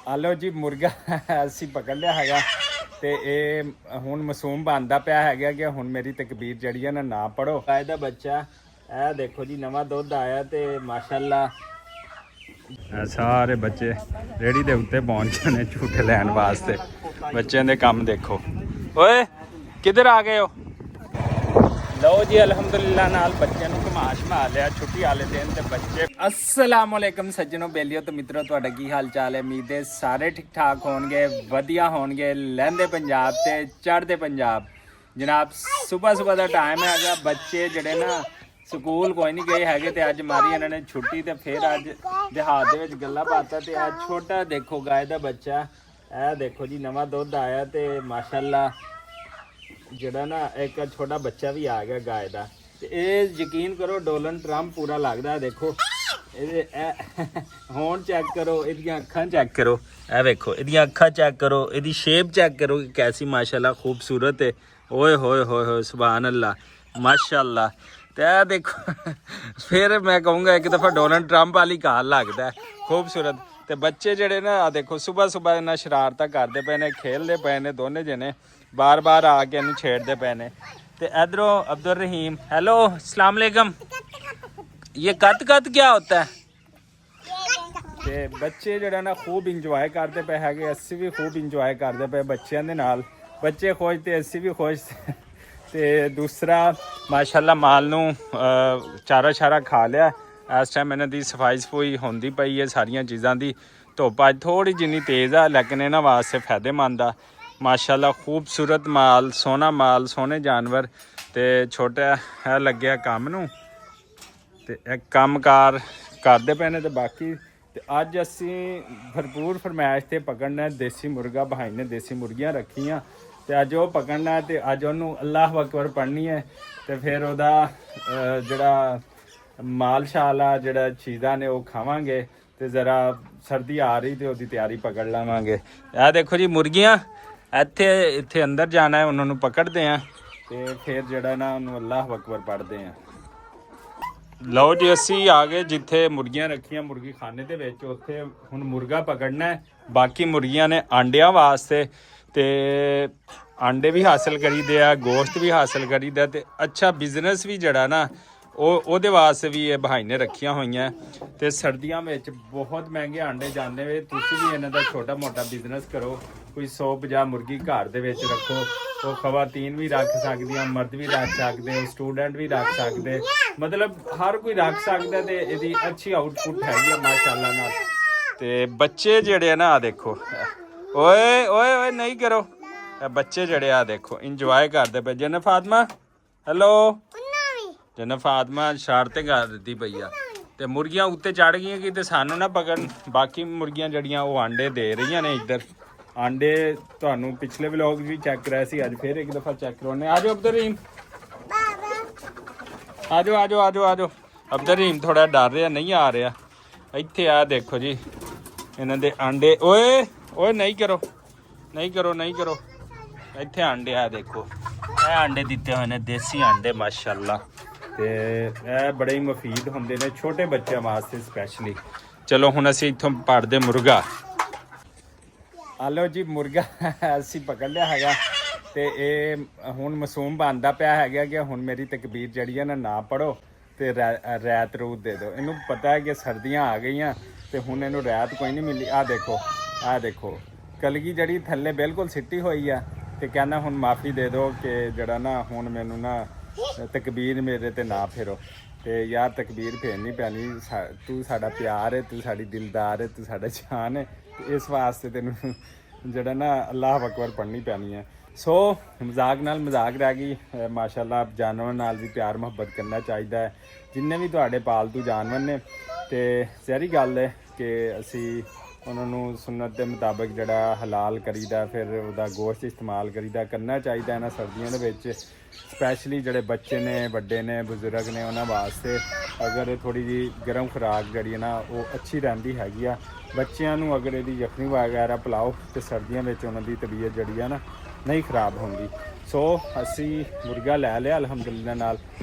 ਆਲੋ ਜੀ ਮੁਰਗਾ ਅਸੀਂ ਪਕੜ ਲਿਆ ਹੈਗਾ ਤੇ ਇਹ ਹੁਣ ਮਾਸੂਮ ਬਣਦਾ ਪਿਆ ਹੈਗਾ ਕਿ ਹੁਣ ਮੇਰੀ ਤਕਬੀਰ ਜਿਹੜੀ ਹੈ ਨਾ ਪੜੋ। ਇਹਦਾ ਬੱਚਾ ਇਹ ਦੇਖੋ ਜੀ ਨਵਾਂ ਦੁੱਧ ਆਇਆ ਤੇ ਮਾਸ਼ਾਅੱਲਾ ਸਾਰੇ ਬੱਚੇ ਰੇੜੀ ਦੇ ਉੱਤੇ ਪਹੁੰਚ ਗਏ ਨੇ ਝੂਠੇ ਲੈਣ ਵਾਸਤੇ। ਬੱਚਿਆਂ ਦੇ ਕੰਮ ਦੇਖੋ। ਓਏ ਕਿੱਧਰ ਆ ਗਏ ਹੋ? ਲਓ ਜੀ ਅਲਹਮਦੁਲਿਲਾ ਨਾਲ ਬੱਚਿਆਂ ਨੂੰ ਘੁਮਾ ਸ਼ਮਾ ਲਿਆ ਛੁੱਟੀ ਵਾਲੇ ਦਿਨ ਤੇ ਬੱਚੇ। अस्सलाम वालेकुम सज्जनों बेलियो तो मित्रों ਤੁਹਾਡਾ ਕੀ ਹਾਲ ਚਾਲ ਹੈ? ਉਮੀਦ ਹੈ ਸਾਰੇ ਠੀਕ ਠਾਕ ਹੋਣਗੇ, ਵਧੀਆ ਹੋਣਗੇ। ਲਹਿੰਦੇ ਪੰਜਾਬ ਤੇ ਚੜ੍ਹਦੇ ਪੰਜਾਬ ਜਨਾਬ ਸਵੇਰ ਦਾ ਟਾਈਮ ਹੈਗਾ। ਬੱਚੇ ਜਿਹੜੇ ਨਾ ਸਕੂਲ ਕੋਈ ਨਹੀਂ ਗਏ ਹੈਗੇ ਤੇ ਅੱਜ ਮਾਰੀ ਇਹਨਾਂ ਨੇ ਛੁੱਟੀ ਤੇ ਫਿਰ ਅੱਜ ਦਿਹਾਤ ਦੇ ਵਿੱਚ ਗੱਲਾਂ ਬਾਤਾਂ। ਤੇ ਅੱਜ ਛੋਟਾ ਦੇਖੋ ਗਾਇ ਦਾ ਬੱਚਾ ਇਹ ਦੇਖੋ ਜੀ ਨਵਾਂ ਦੁੱਧ ਆਇਆ ਤੇ ਮਾਸ਼ਾਅੱਲਾ ਜਿਹੜਾ ਨਾ ਇੱਕ ਛੋਟਾ ਬੱਚਾ ਵੀ ਆ ਗਿਆ ਗਾਇ ਦਾ। ਤੇ ਇਹ ਯਕੀਨ ਕਰੋ ਡੋਨਲਡ ਟਰੰਪ ਪੂਰਾ ਲੱਗਦਾ। ਦੇਖੋ ਇਹਦੇ ਹੋਣ ਚੈੱਕ ਕਰੋ, ਇਹਦੀਆਂ ਅੱਖਾਂ ਚੈੱਕ ਕਰੋ, ਇਹ ਵੇਖੋ ਇਹਦੀਆਂ ਅੱਖਾਂ ਚੈੱਕ ਕਰੋ, ਇਹਦੀ ਸ਼ੇਪ ਚੈੱਕ ਕਰੋ ਕਿ ਕੈਸੀ ਮਾਸ਼ਾਅੱਲਾ ਖੂਬਸੂਰਤ ਹੈ। ਓਏ ਹੋਏ ਹੋਏ ਹੋਏ ਸੁਭਾਨ ਅੱਲਾ ਮਾਸ਼ਾਅੱਲਾ। ਤੇ ਇਹ ਦੇਖੋ ਫਿਰ ਮੈਂ ਕਹੂੰਗਾ ਇੱਕ ਦਫਾ ਡੋਨਲਡ ਟਰੰਪ ਵਾਲੀ ਕਾਲ ਲੱਗਦਾ ਖੂਬਸੂਰਤ। ਤੇ ਬੱਚੇ ਜਿਹੜੇ ਨਾ ਆ ਦੇਖੋ ਸੁਬਹ ਇਹਨਾਂ ਸ਼ਰਾਰਤਾਂ ਕਰਦੇ ਪਏ ਨੇ, ਖੇਲਦੇ ਪਏ ਨੇ ਦੋਨੇ ਜਣੇ, ਬਾਰ ਆ ਕੇ ਇਹਨੂੰ ਛੇੜਦੇ ਪਏ ਨੇ। ਤੇ इधरों अब्दुल रहीम हेलो अस्सलाम वालेकुम। ये कत क्या होता है? ਤੇ ਬੱਚੇ ਜਿਹੜਾ ਨਾ ਖੂਬ ਇੰਜੋਏ ਕਰਦੇ ਪਏ ਹੈਗੇ। ਅਸੀਂ ਵੀ ਖੂਬ ਇੰਜੋਏ ਕਰਦੇ ਪਏ ਬੱਚਿਆਂ ਦੇ ਨਾਲ। ਬੱਚੇ ਖੁਸ਼ ਤੇ ਅਸੀਂ ਵੀ ਖੁਸ਼। ਤੇ ਦੂਸਰਾ ਮਾਸ਼ਾਅੱਲਾ ਮਾਲ ਨੂੰ ਚਾਰਾ ਛਾਰਾ ਖਾ ਲਿਆ। ਇਸ ਟਾਈਮ ਇਹਨਾਂ ਦੀ ਸਫਾਈ ਹੁੰਦੀ ਪਈ ਹੈ ਸਾਰੀਆਂ ਚੀਜ਼ਾਂ ਦੀ। ਧੁੱਪ ਅੱਜ ਥੋੜੀ ਜਿੰਨੀ ਤੇਜ਼ ਆ ਲੇਕਿਨ ਇਹਨਾਂ ਵਾਸਤੇ ਫਾਇਦੇਮੰਦ ਆ। ਮਾਸ਼ਾਅੱਲਾ ਖੂਬਸੂਰਤ ਮਾਲ, ਸੋਹਣੇ ਜਾਨਵਰ। ਤੇ ਛੋਟਾ ਹੈ ਲੱਗਿਆ ਕੰਮ ਨੂੰ ਤੇ ਇੱਕ ਕੰਮਕਾਰ ਕਰਦੇ ਪਏ ਨੇ। ਤੇ ਬਾਕੀ ਤੇ ਅੱਜ ਅਸੀਂ ਭਰਪੂਰ ਫਰਮਾਇਸ਼ ਤੇ ਪਕੜਨਾ ਦੇਸੀ ਮੁਰਗਾ। ਭਾਈ ਨੇ ਦੇਸੀ ਮੁਰਗੀਆਂ ਰੱਖੀਆਂ ਤੇ ਅੱਜ ਉਹ ਪਕੜਨਾ ਤੇ ਅੱਜ ਉਹਨੂੰ ਅੱਲਾਹੁ ਅਕਬਰ ਪੜ੍ਹਨੀ ਹੈ। ਤੇ ਫਿਰ ਉਹਦਾ ਜਿਹੜਾ ਮਾਲ ਸ਼ਾਲ ਆ ਜਿਹੜਾ ਚੀਜ਼ਾਂ ਨੇ ਉਹ ਖਾਵਾਂਗੇ। ਤੇ ਜ਼ਰਾ ਸਰਦੀ ਆ ਰਹੀ ਤੇ ਉਹਦੀ ਤਿਆਰੀ ਪਕੜ ਲਵਾਂਗੇ। ਇਹ ਦੇਖੋ ਜੀ ਮੁਰਗੀਆਂ ਇੱਥੇ ਅੰਦਰ ਜਾਣਾ ਹੈ, ਉਹਨਾਂ ਨੂੰ ਪਕੜਦੇ ਆ ਤੇ ਫਿਰ ਜਿਹੜਾ ਨਾ ਉਹਨੂੰ ਅੱਲਾਹੁ ਅਕਬਰ ਪੜ੍ਹਦੇ ਆ। ਲਓ ਜੀ ਅਸੀਂ ਆ ਗਏ ਜਿੱਥੇ ਮੁਰਗੀਆਂ ਰੱਖੀਆਂ ਮੁਰਗੀ ਖਾਨੇ ਦੇ ਵਿੱਚ। ਉੱਥੇ ਹੁਣ ਮੁਰਗਾ ਪਕੜਨਾ ਹੈ। ਬਾਕੀ ਮੁਰਗੀਆਂ ਨੇ ਆਂਡਿਆਂ ਵਾਸਤੇ ਤੇ ਆਂਡੇ ਵੀ ਹਾਸਲ ਕਰੀਦੇ ਆ, ਗੋਸ਼ਤ ਵੀ ਹਾਸਲ ਕਰੀਦਾ ਤੇ ਅੱਛਾ ਬਿਜ਼ਨਸ ਵੀ ਜਿਹੜਾ ਨਾ ਉਹਦੇ ਵਾਸਤੇ ਵੀ ਇਹ ਭਾਈ ਨੇ ਰੱਖੀਆਂ ਹੋਈਆਂ। ਤੇ ਸਰਦੀਆਂ ਵਿੱਚ ਬਹੁਤ ਮਹਿੰਗੇ ਆਂਡੇ ਜਾਂਦੇ ਵੇ। ਤੁਸੀਂ ਵੀ ਇਹਨਾਂ ਦਾ ਛੋਟਾ ਮੋਟਾ ਬਿਜ਼ਨਸ ਕਰੋ। ਕੋਈ 150 ਮੁਰਗੀ ਘਰ ਦੇ ਵਿੱਚ ਰੱਖੋ। ਉਹ ਖਵਾਤੀਨ ਵੀ ਰੱਖ ਸਕਦੀਆਂ, ਮਰਦ ਵੀ ਰੱਖ ਸਕਦੇ, ਸਟੂਡੈਂਟ ਵੀ ਰੱਖ ਸਕਦੇ, ਮਤਲਬ ਹਰ ਕੋਈ ਰੱਖ ਸਕਦਾ। ਤੇ ਇਹਦੀ ਅੱਛੀ ਆਊਟਪੁੱਟ ਹੈਗੀ ਆ ਮਾਸ਼ਾਅੱਲਾ ਨਾਲ। ਤੇ ਬੱਚੇ ਜਿਹੜੇ ਆ ਨਾ ਆ ਦੇਖੋ ਓਏ ਓਏ ਓਏ ਨਹੀਂ ਕਰੋ। ਬੱਚੇ ਜਿਹੜੇ ਆ ਦੇਖੋ ਇੰਜੋਏ ਕਰਦੇ ਪਏ। ਜਨ ਫਾਤਮਾ ਹੈਲੋ, ਜਨ ਫਾਤਮਾ ਸ਼ਰਾਰਤਾਂ ਕਰ ਦਿੱਤੀ ਪਈ ਆ। ਤੇ ਮੁਰਗੀਆਂ ਉੱਤੇ ਚੜ ਗਈਆਂ ਕਿ ਤੇ ਸਾਨੂੰ ਨਾ ਪਕੜਨ। ਬਾਕੀ ਮੁਰਗੀਆਂ ਜਿਹੜੀਆਂ ਉਹ ਆਂਡੇ ਦੇ ਰਹੀਆਂ ਨੇ ਇੱਧਰ। ਆਂਡੇ ਤੁਹਾਨੂੰ ਪਿਛਲੇ ਵਲੌਗ ਵੀ ਚੈੱਕ ਕਰਾਇਆ ਸੀ, ਅੱਜ ਫਿਰ ਇੱਕ ਦਫਾ ਚੈੱਕ ਕਰਾਉਣੇ। ਆਜੋ ਅਬਦੁਲ ਰਹੀਮ, ਆਜੋ। ਅਬਦੁਲ ਰਹੀਮ ਥੋੜਾ ਡਰ ਰਿਹਾ, ਨਹੀਂ ਆ ਰਿਹਾ। ਇੱਥੇ ਆ ਦੇਖੋ ਜੀ ਇਹਨਾਂ ਦੇ ਆਂਡੇ। ਓਏ ਓਏ ਨਹੀਂ ਕਰੋ। ਇੱਥੇ ਆਂਡੇ ਆ ਦੇਖੋ। ਇਹ ਆਂਡੇ ਦਿੱਤੇ ਹੋਏ ਨੇ ਦੇਸੀ ਆਂਡੇ ਮਾਸ਼ਾਅੱਲਾ। ਤੇ ਇਹ ਬੜੇ ਹੀ ਮਫੀਦ ਹੁੰਦੇ ਨੇ ਛੋਟੇ ਬੱਚਿਆਂ ਵਾਸਤੇ ਸਪੈਸ਼ਲੀ। ਚਲੋ ਹੁਣ ਅਸੀਂ ਇੱਥੋਂ ਪੜਦੇ ਮੁਰਗਾ। ਆਲੋ ਜੀ ਮੁਰਗਾ ਅਸੀਂ ਪਕੜ ਲਿਆ ਹੈਗਾ ਤੇ ਇਹ ਹੁਣ ਮਾਸੂਮ ਬਣਦਾ ਪਿਆ ਹੈਗਾ ਕਿ ਹੁਣ ਮੇਰੀ ਤਕਬੀਰ ਜਿਹੜੀ ਹੈ ਨਾ ਪੜੋ ਤੇ ਰੈਤ ਰੂਤ ਦੇ ਦਿਓ। ਇਹਨੂੰ ਪਤਾ ਹੈ ਕਿ ਸਰਦੀਆਂ ਆ ਗਈਆਂ ਤੇ ਹੁਣ ਇਹਨੂੰ ਰੈਤ ਕੋਈ ਨਹੀਂ ਮਿਲੀ। ਆਹ ਦੇਖੋ ਕਲਗੀ ਜਿਹੜੀ ਥੱਲੇ ਬਿਲਕੁਲ ਸਿੱਟੀ ਹੋਈ ਆ। ਤੇ ਕਹਿੰਦਾ ਹੁਣ ਮਾਫੀ ਦੇ ਦਿਓ ਕਿ ਜਿਹੜਾ ਨਾ ਹੁਣ ਮੈਨੂੰ ਨਾ ਤਕਬੀਰ ਮੇਰੇ ਤੇ ਨਾ ਫੇਰੋ। ਤੇ ਯਾਰ ਤਕਬੀਰ ਫੇਰਨੀ ਪੈਣੀ। ਤੂੰ ਸਾਡਾ ਪਿਆਰ ਹੈ, ਤੂੰ ਸਾਡੀ ਦਿਲਦਾਰ ਹੈ, ਤੂੰ ਸਾਡਾ ਜਾਨ ਹੈ। ਇਸ ਵਾਸਤੇ ਤੈਨੂੰ ਜਿਹੜਾ ਨਾ ਅੱਲਾਹੁ ਅਕਬਰ ਪੜ੍ਹਨੀ ਪੈਣੀ ਹੈ। ਸੋ ਮਜ਼ਾਕ ਨਾਲ ਮਜ਼ਾਕ ਰਹਿ ਗਈ। ਮਾਸ਼ਾਅੱਲਾ ਜਾਨਵਰਾਂ ਨਾਲ ਵੀ ਪਿਆਰ ਮੁਹੱਬਤ ਕਰਨਾ ਚਾਹੀਦਾ ਹੈ। ਜਿੰਨੇ ਵੀ ਤੁਹਾਡੇ ਪਾਲਤੂ ਜਾਨਵਰ ਨੇ ਤੇ ਸਾਰੀ ਗੱਲ ਹੈ ਕਿ ਅਸੀਂ ਉਹਨਾਂ ਨੂੰ ਸੁਨਨਤ ਦੇ ਮੁਤਾਬਕ ਜਿਹੜਾ ਹਲਾਲ ਕਰੀਦਾ, ਫਿਰ ਉਹਦਾ ਗੋਸ਼ਤ ਇਸਤੇਮਾਲ ਕਰੀਦਾ, ਕਰਨਾ ਚਾਹੀਦਾ ਇਹਨਾਂ ਸਰਦੀਆਂ ਦੇ ਵਿੱਚ। ਸਪੈਸ਼ਲੀ ਜਿਹੜੇ ਬੱਚੇ ਨੇ, ਵੱਡੇ ਨੇ, ਬਜ਼ੁਰਗ ਨੇ, ਉਹਨਾਂ ਵਾਸਤੇ ਅਗਰ ਥੋੜ੍ਹੀ ਜਿਹੀ ਗਰਮ ਖੁਰਾਕ ਜਿਹੜੀ ਹੈ ਨਾ ਉਹ ਅੱਛੀ ਰਹਿੰਦੀ ਹੈਗੀ ਆ। ਬੱਚਿਆਂ ਨੂੰ ਅਗਰ ਇਹਦੀ ਯਖਣੀ ਵਗੈਰਾ ਪਿਲਾਓ ਤੇ ਸਰਦੀਆਂ ਵਿੱਚ ਉਹਨਾਂ ਦੀ ਤਬੀਅਤ ਜਿਹੜੀ ਆ ਨਾ ਨਹੀਂ ਖਰਾਬ ਹੁੰਦੀ। ਸੋ ਅਸੀਂ ਮੁਰਗਾ ਲੈ ਲਿਆ ਅਲਹਮਦੁਲਿਲਾ ਨਾਲ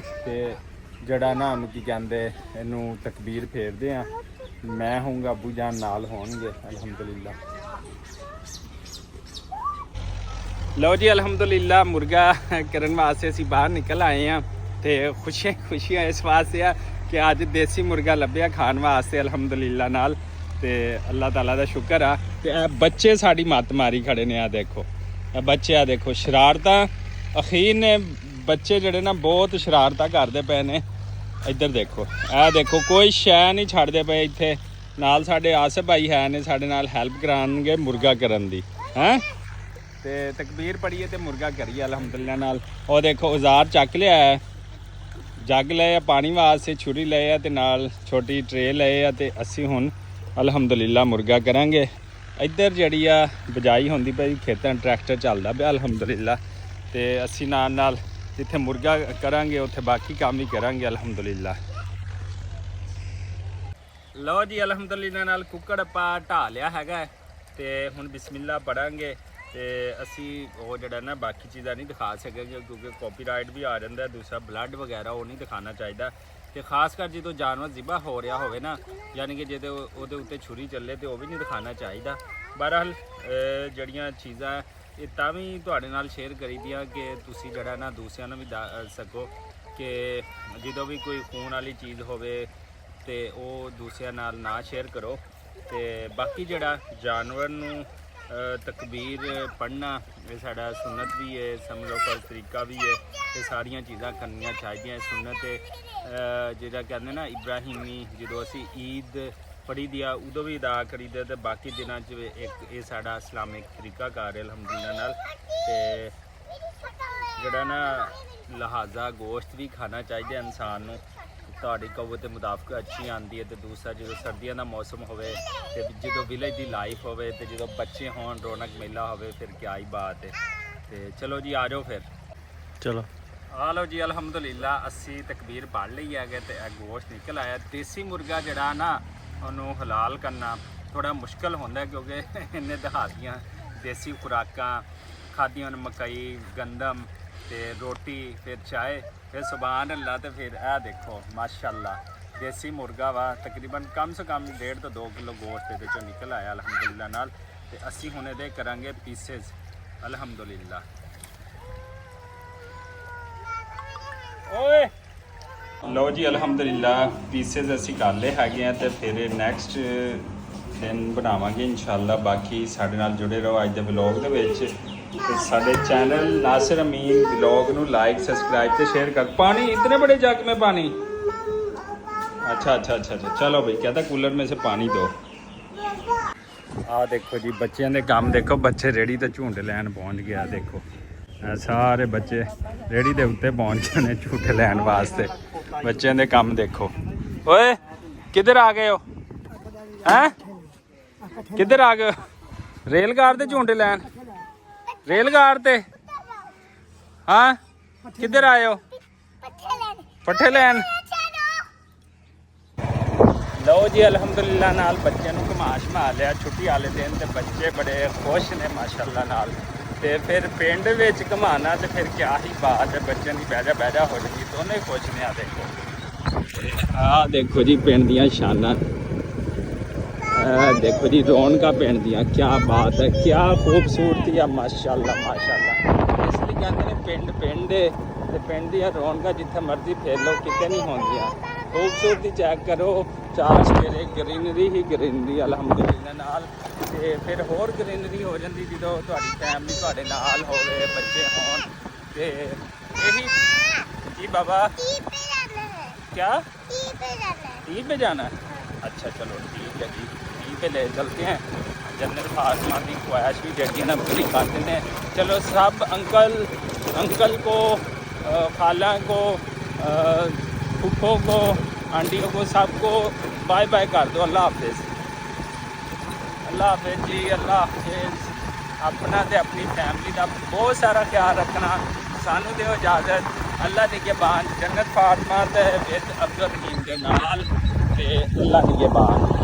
ਤੇ ਜਿਹੜਾ ਨਾ ਉਹਨੂੰ ਕੀ ਕਹਿੰਦੇ ਇਹਨੂੰ ਤਕਬੀਰ ਫੇਰਦੇ ਆ मैं हूँगा, अबू जान नाल होणगे अलहमदुलिल्लाह। लो जी अलहमदुलिल्लाह मुर्गा करन वास्ते असीं बाहर निकल आए हैं ते खुशियां इस वास्ते आ कि अज देसी मुर्गा लभ्या खाण वास्ते अलहमदुलिल्लाह नाल। ते अल्लाह ताला दा शुक्र आ ते बच्चे साडी मत मारी खड़े ने। आ देखो बच्चे, आ देखो शरारतां अखीर ने बच्चे जिहड़े ना बहुत शरारतां करदे पे ने। इधर देखो, आ देखो कोई शै नहीं छड्डदे पे इत्थे। नाल साडे आसिफ भाई है ने साडे नाल हेल्प कराणगे मुर्गा करन दी हैं। ते तकबीर पढ़िए ते मुर्गा करिए अलहमदुलिल्लाह नाल। और देखो औजार चक लिया है, जग ले पानी वास्ते, छुरी ले ते नाल छोटी ट्रे ले ते असी हुण अलहमदुलिल्लाह मुर्गा करांगे। इधर जिहड़ी आ बजाई होंदी पई, खेतां ट्रैक्टर चलदा पिया अलहमदुलिल्लाह। ते असी नाल नाल जिथे मुर्गा करांगे उत्थे बाकी काम भी करांगे अलहमदुलिल्लाह। लो जी अलहमदुलिल्लाह नाल कुक्कड़ पा ढा लिया हैगा ते हुण बिस्मिल्लाह पढ़ांगे। ते असी वो जड़ा ना बाकी चीज़ां नहीं दिखा सकेंगे क्योंकि कॉपीराइट भी आ जाता है। दूसरा ब्लड वगैरह वो नहीं दिखाना चाहिए। तो खास कर जो जानवर जिबा हो रहा हो ना, यानी कि जो वो उत्ते छुरी चले तो वह भी नहीं दिखाना चाहिए। बहरहाल जड़ियाँ चीज़ां ये तावी तुहाडे नाल शेयर करी दियां कि तुसी जड़ा ना दूसरिਆਂ ਨੂੰ भी दस सको कि जो भी कोई खून वाली चीज़ होवे तो वो दूसरिਆਂ नाल ना शेयर करो। तो बाकी जड़ा जानवर नूं तकबीर पढ़ना ये साडा सुन्नत भी है, समझ लो फर्ज तरीका भी है। ये सारिया चीज़ां करनियां चाहिए। सुन्नत जिहड़ा कहते ना इब्राहिमी, जो असी ईद पढ़ी दिया उदों भी अदा करी दे। तो बाकी दिनों एक ये साडा इस्लामिक तरीकाकार है अलहमदुलिल्लाह नाल। ते जिहड़ा ना लिहाजा गोश्त भी खाना चाहिए इंसान नूं, ਤੁਹਾਡੀ ਕਵਤ ਦੇ ਮੁਤਾਬਕ ਅੱਛੀ ਆਉਂਦੀ ਹੈ। ਤੇ ਦੂਸਰਾ ਜਦੋਂ ਸਰਦੀਆਂ ਦਾ ਮੌਸਮ ਹੋਵੇ ਤੇ ਜਦੋਂ ਵਿਲੇਜ ਦੀ ਲਾਈਫ ਹੋਵੇ ਤੇ ਜਦੋਂ ਬੱਚੇ ਹੋਣ, ਰੌਣਕ ਮੇਲਾ ਹੋਵੇ, ਫਿਰ ਕੀ ਹੀ ਬਾਤ ਹੈ। ਤੇ ਚਲੋ ਜੀ ਆ ਜਾਓ ਫਿਰ। ਚਲੋ ਆ ਲਓ ਜੀ ਅਲਹਮਦੁਲਿਲਾ ਅਸੀਂ ਤਕਬੀਰ ਪੜ੍ਹ ਲਈ ਹੈਗੇ ਤੇ ਇਹ ਗੋਸ਼ਤ ਨਿਕਲ ਆਇਆ। ਦੇਸੀ ਮੁਰਗਾ ਜਿਹੜਾ ਨਾ ਉਹਨੂੰ ਹਲਾਲ ਕਰਨਾ ਥੋੜਾ ਮੁਸ਼ਕਲ ਹੁੰਦਾ ਕਿਉਂਕਿ ਇਹਨੇ ਦਿਹਾਤੀਆਂ ਦੇਸੀ ਖੁਰਾਕਾਂ ਖਾਦੀਆਂ ਨੂੰ, ਮਕਈ, ਗੰਦਮ ਤੇ रोटी, फिर चाय, फिर सुभान अल्लाह। तो फिर यह देखो माशाअल्लाह देसी मुर्गा वा तकरीबन कम से कम 1.5 ਤੋਂ 2 किलो गोश्त ये निकल आया अलहमदुलिल्लाह नाल। ते असी हुण इहदे करांगे पीसेस अलहमदुलिल्लाह। ओए लो जी अलहमदुलिल्लाह पीसेस असी कर ले हैगे हैं। तो फिर नैक्सट दिन बनावांगे इंशाअल्लाह। बाकी साडे नाल जुड़े रहो अज दे व्लॉग दे विच। तो साढ़े चैनल नासिर अमीन ब्लॉग नू लाइक सब्सक्राइब तो शेयर कर। पानी इतने बड़े जग में पानी, अच्छा अच्छा अच्छा अच्छा चलो भाई, कहता कूलर में से पानी दो। आ देखो जी बच्चों के काम देखो, बच्चे रेहड़ी ते झूटे लैन पहुँच गया। देखो सारे बच्चे रेहड़ी के उत्ते पहुँच गए झूटे लैन वास्ते। बच्चों के काम देखो। ओए किधर आ गए हो हैं, किधर आ गए हो? रेलगाड़ ते झूटे लैन, रेलगाड़ ते हाँ किधर आए हो? पट्ठे लैन। लो जी अलहमदुलिल्लाह नाल बच्चे नूं घुमा शमा लिया छुट्टी वाले दिन। ते बच्चे बड़े खुश ने माशाअल्लाह नाल। ते फिर पिंड विच घुमाना ते फिर क्या ही बात है, बच्चों की बहजा हो जाएगी, दोनों ही खुश ने। आ देखो, आ देखो जी पिंड दियां शानां, देखो जी रौनक पिंड दियां, क्या बात है, क्या खूबसूरती है माशाअल्लाह माशाअल्लाह। इसलिए कहते हैं पिंड पिंड ते पिंड दियां रौनक जिथे मर्जी फेर लो किते नहीं होंदियां। खूबसूरती चेक करो, चार सवेरे ग्रीनरी ही ग्रीनरी अलहमदुलिल्लाह नाल। ते फिर होर ग्रीनरी हो जाती जो तुहाडी फैमिली तुहाडे नाल होवे, बच्चे होण। ते यही जी बाबा क्या टी पे जाना है? अच्छा चलो ठीक है जी, टी पे ले चलते हैं। जन्नत फातिमा की ख्वाहिश भी जड़ी ना पूरी करते हैं। चलो सब अंकल को, खाला को, फूफो को, आंटियों को, सबको बाय बाय कर दो। अल्लाह हाफिज़, अल्लाह हाफिज़ जी, अल्लाह हाफिज़। अपना ते अपनी फैमिली का बहुत सारा ख्याल रखना। सानू दो इजाज़त। अल्लाह निगहबान। जन्नत फातिमा ते विद अब्दुल रहीम के नाल ते अल्लाह निगहबान।